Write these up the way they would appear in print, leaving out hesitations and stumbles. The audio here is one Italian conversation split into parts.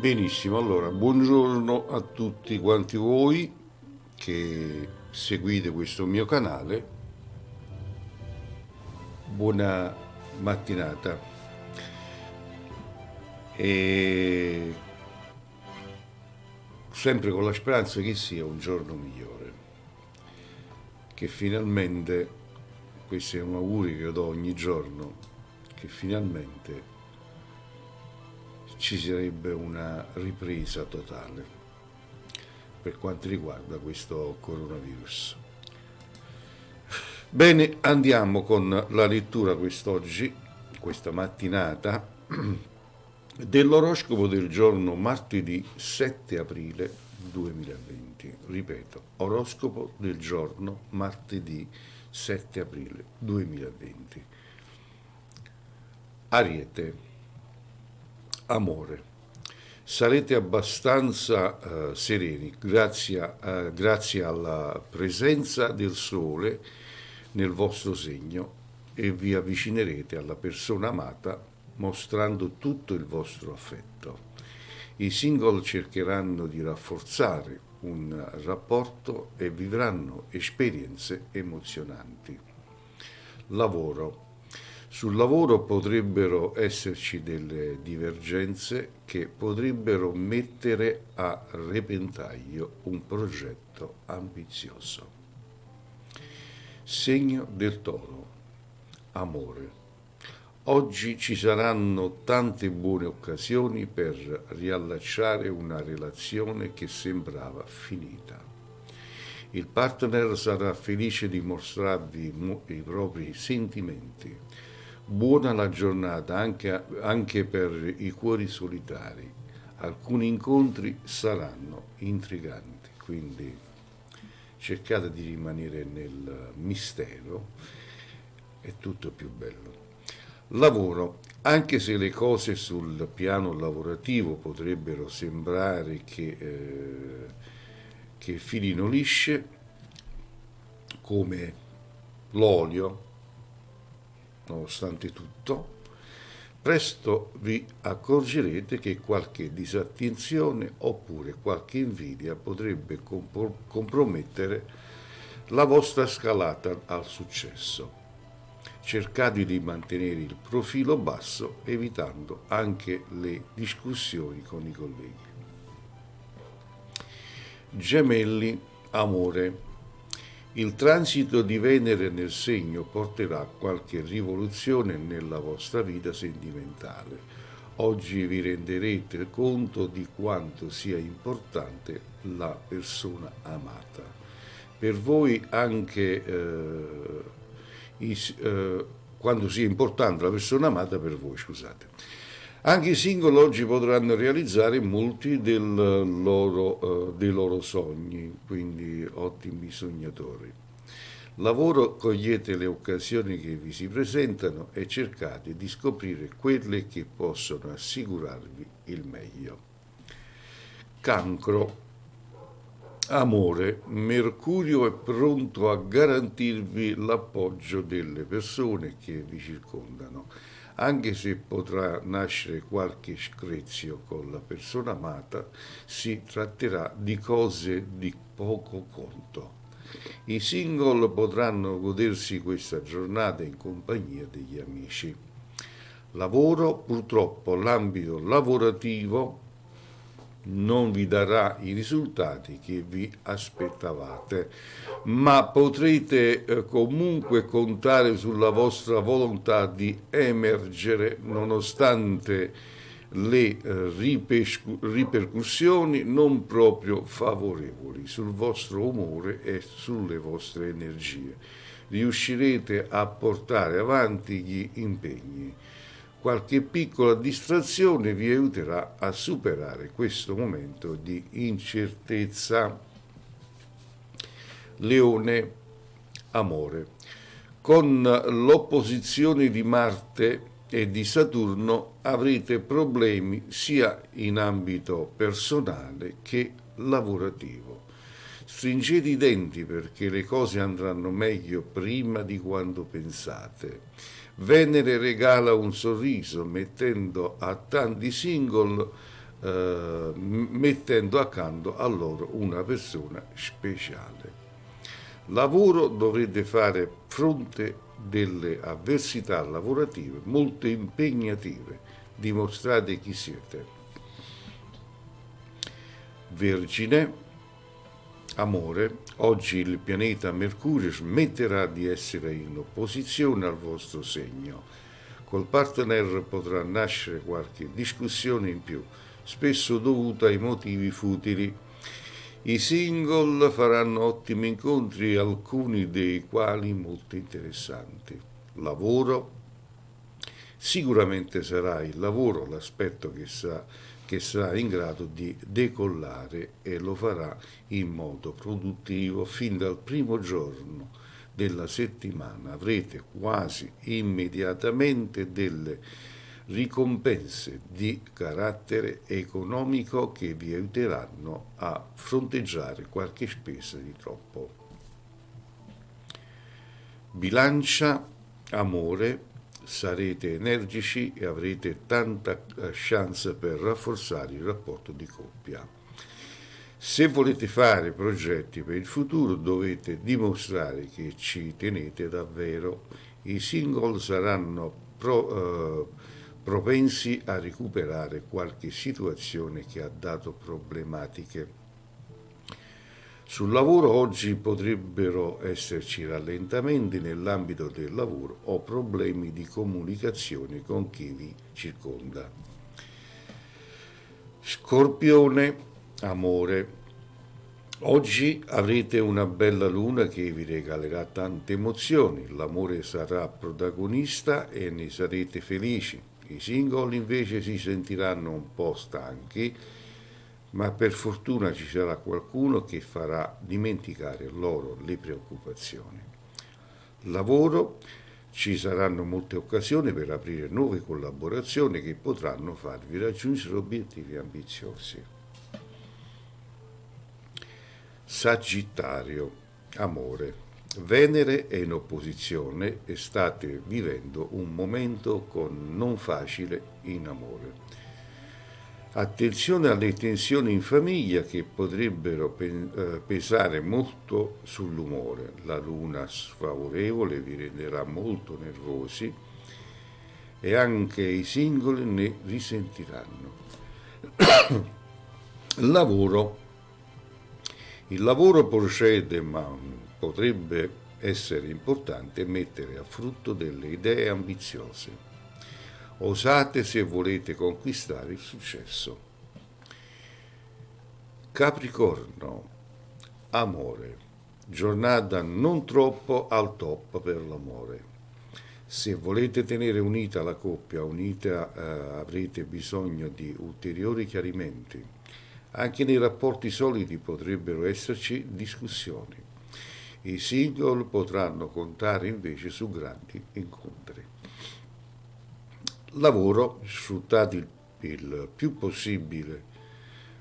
Benissimo, allora buongiorno a tutti quanti voi che seguite questo mio canale, buona mattinata e sempre con la speranza che sia un giorno migliore, che finalmente, questo è un augurio che do ogni giorno, che finalmente ci sarebbe una ripresa totale per quanto riguarda questo coronavirus. Bene, andiamo con la lettura quest'oggi, questa mattinata, dell'oroscopo del giorno martedì 7 aprile 2020. Ripeto, oroscopo del giorno martedì 7 aprile 2020. Ariete, amore. Sarete abbastanza sereni grazie alla presenza del sole nel vostro segno e vi avvicinerete alla persona amata mostrando tutto il vostro affetto. I single cercheranno di rafforzare un rapporto e vivranno esperienze emozionanti. Lavoro. Sul lavoro potrebbero esserci delle divergenze che potrebbero mettere a repentaglio un progetto ambizioso. Segno del Toro, amore. Oggi ci saranno tante buone occasioni per riallacciare una relazione che sembrava finita. Il partner sarà felice di mostrarvi i propri sentimenti. Buona la giornata anche per i cuori solitari. Alcuni incontri saranno intriganti, quindi cercate di rimanere nel mistero, è tutto più bello. Lavoro. Anche se le cose sul piano lavorativo potrebbero sembrare che filino lisce, come l'olio, nonostante tutto, presto vi accorgerete che qualche disattenzione oppure qualche invidia potrebbe compromettere la vostra scalata al successo. Cercate di mantenere il profilo basso, evitando anche le discussioni con i colleghi. Gemelli, amore. Il transito di Venere nel segno porterà qualche rivoluzione nella vostra vita sentimentale. Oggi vi renderete conto di quanto sia importante la persona amata. Per voi anche quando sia importante la persona amata per voi, scusate. Anche i single oggi potranno realizzare molti dei loro sogni, quindi ottimi sognatori. Lavoro, cogliete le occasioni che vi si presentano e cercate di scoprire quelle che possono assicurarvi il meglio. Cancro. Amore, Mercurio è pronto a garantirvi l'appoggio delle persone che vi circondano, anche se potrà nascere qualche screzio con la persona amata, si tratterà di cose di poco conto. I single potranno godersi questa giornata in compagnia degli amici. Lavoro, purtroppo l'ambito lavorativo non vi darà i risultati che vi aspettavate, ma potrete comunque contare sulla vostra volontà di emergere nonostante le ripercussioni non proprio favorevoli sul vostro umore e sulle vostre energie. Riuscirete a portare avanti gli impegni. Qualche piccola distrazione vi aiuterà a superare questo momento di incertezza. Leone, amore. Con l'opposizione di Marte e di Saturno avrete problemi sia in ambito personale che lavorativo. Stringete i denti perché le cose andranno meglio prima di quanto pensate. Venere regala un sorriso mettendo a tanti single mettendo accanto a loro una persona speciale. Lavoro, dovrete fare fronte delle avversità lavorative molto impegnative, dimostrate chi siete. Vergine, amore, oggi il pianeta Mercurio smetterà di essere in opposizione al vostro segno. Col partner potrà nascere qualche discussione in più, spesso dovuta ai motivi futili. I single faranno ottimi incontri, alcuni dei quali molto interessanti. Lavoro, sicuramente sarà il lavoro l'aspetto che sarà in grado di decollare e lo farà in modo produttivo fin dal primo giorno della settimana. Avrete quasi immediatamente delle ricompense di carattere economico che vi aiuteranno a fronteggiare qualche spesa di troppo. Bilancia, amore, sarete energici e avrete tanta chance per rafforzare il rapporto di coppia. Se volete fare progetti per il futuro dovete dimostrare che ci tenete davvero. I single saranno propensi a recuperare qualche situazione che ha dato problematiche. Sul lavoro oggi potrebbero esserci rallentamenti nell'ambito del lavoro o problemi di comunicazione con chi vi circonda. Scorpione, amore. Oggi avrete una bella luna che vi regalerà tante emozioni, l'amore sarà protagonista e ne sarete felici. I single invece si sentiranno un po' stanchi, ma per fortuna ci sarà qualcuno che farà dimenticare loro le preoccupazioni. Lavoro, ci saranno molte occasioni per aprire nuove collaborazioni che potranno farvi raggiungere obiettivi ambiziosi. Sagittario, amore. Venere è in opposizione e state vivendo un momento non facile in amore. Attenzione alle tensioni in famiglia che potrebbero pesare molto sull'umore. La luna sfavorevole vi renderà molto nervosi e anche i singoli ne risentiranno. Lavoro. Il lavoro procede, ma potrebbe essere importante mettere a frutto delle idee ambiziose. Osate se volete conquistare il successo. Capricorno, amore. Giornata non troppo al top per l'amore. Se volete tenere unita la coppia, avrete bisogno di ulteriori chiarimenti. Anche nei rapporti solidi potrebbero esserci discussioni. I single potranno contare invece su grandi incontri. Lavoro, sfruttate il più possibile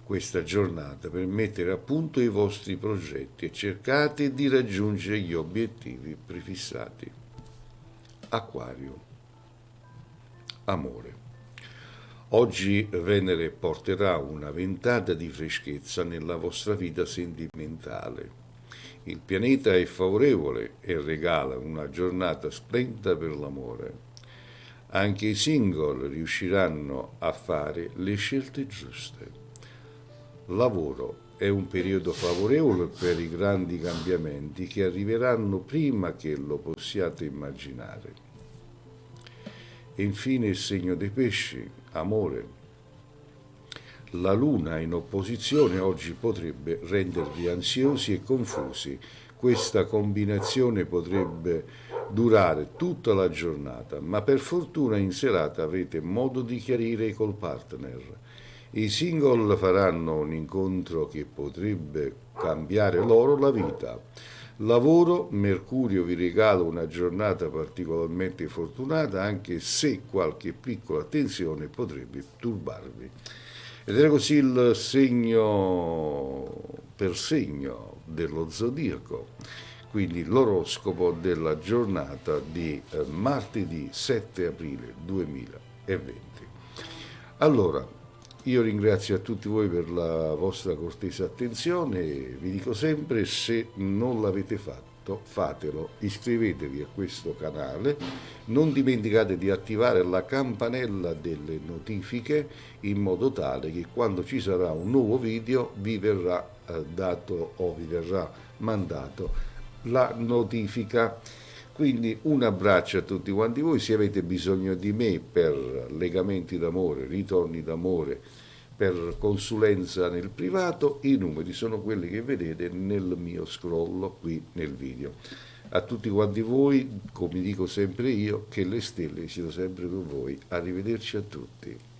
questa giornata per mettere a punto i vostri progetti e cercate di raggiungere gli obiettivi prefissati. Acquario, amore. Oggi Venere porterà una ventata di freschezza nella vostra vita sentimentale. Il pianeta è favorevole e regala una giornata splendida per l'amore. Anche i single riusciranno a fare le scelte giuste. Lavoro è un periodo favorevole per i grandi cambiamenti che arriveranno prima che lo possiate immaginare. E infine il segno dei pesci, amore. La luna in opposizione oggi potrebbe rendervi ansiosi e confusi. Questa combinazione potrebbe durare tutta la giornata, ma per fortuna in serata avrete modo di chiarire col partner. I single faranno un incontro che potrebbe cambiare loro la vita. Lavoro, Mercurio vi regala una giornata particolarmente fortunata, anche se qualche piccola tensione potrebbe turbarvi. Ed era così il segno per segno dello zodiaco, quindi l'oroscopo della giornata di martedì 7 aprile 2020. Allora, Io ringrazio a tutti voi per la vostra cortese attenzione e vi dico sempre, se non l'avete fatto, fatelo, iscrivetevi a questo canale, non dimenticate di attivare la campanella delle notifiche in modo tale che quando ci sarà un nuovo video vi verrà dato o vi verrà mandato la notifica. Quindi un abbraccio a tutti quanti voi, se avete bisogno di me per legamenti d'amore, ritorni d'amore, per consulenza nel privato, i numeri sono quelli che vedete nel mio scroll qui nel video. A tutti quanti voi, come dico sempre io, che le stelle siano sempre con voi. Arrivederci a tutti.